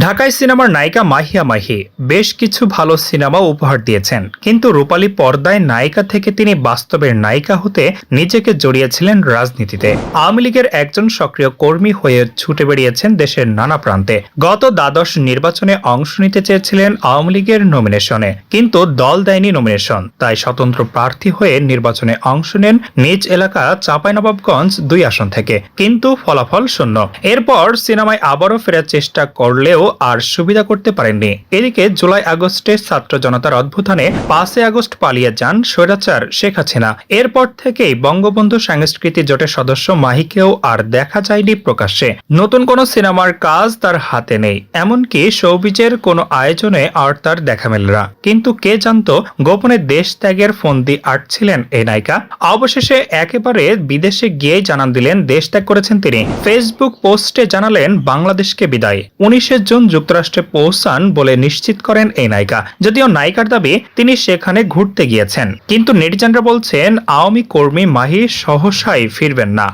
ঢাকায় সিনেমার নায়িকা মাহিয়া মাহি বেশ কিছু ভালো সিনেমা উপহার দিয়েছেন, কিন্তু রূপালী পর্দায় নায়িকা থেকে তিনি বাস্তবের নায়িকা হতে নিজেকে জড়িয়েছিলেন রাজনীতিতে। আওয়ামী লীগের একজন সক্রিয় কর্মী হয়ে ছুটে বেরিয়েছেন দেশের নানা প্রান্তে। গত দ্বাদশ নির্বাচনে অংশ নিতে চেয়েছিলেন আওয়ামী লীগের নমিনেশনে, কিন্তু দল দেয়নি নমিনেশন, তাই স্বতন্ত্র প্রার্থী হয়ে নির্বাচনে অংশ নেন নিজ এলাকা চাঁপাইনবাবগঞ্জ 2 আসন থেকে, কিন্তু ফলাফল শূন্য। এরপর সিনেমায় আবারও ফেরার চেষ্টা করলেও আর সুবিধা করতে পারেননি। এদিকে জুলাই আগস্টে ছাত্র জনতার অভ্যুত্থানে 5 আগস্ট পালিয়ে যান স্বৈরাচার শেখ হাসিনা। এরপর থেকেই বঙ্গবন্ধু সাংস্কৃতিক জোটের সদস্য মাহিকেও আর দেখা যায়নি প্রকাশ্যে। নতুন কোনো সিনেমার কাজ তার হাতে নেই, এমনকি শোবিজের কোনো আয়োজনে আর তার দেখা মেলে না। কিন্তু কে জানতো গোপনে দেশ ত্যাগের ফন্দি আটছিলেন এই নায়িকা। অবশেষে একেবারে বিদেশে গিয়ে জানান দিলেন দেশ ত্যাগ করেছেন তিনি। ফেসবুক পোস্টে জানালেন বাংলাদেশকে বিদায়। 19 জুন যুক্তরাষ্ট্রে পৌঁছান বলে নিশ্চিত করেন এই নায়িকা। যদিও নায়িকার দাবি তিনি সেখানে ঘুরতে গিয়েছেন, কিন্তু নেটিজেনরা বলছেন আওয়ামী কর্মী মাহি সহসাই ফিরবেন না।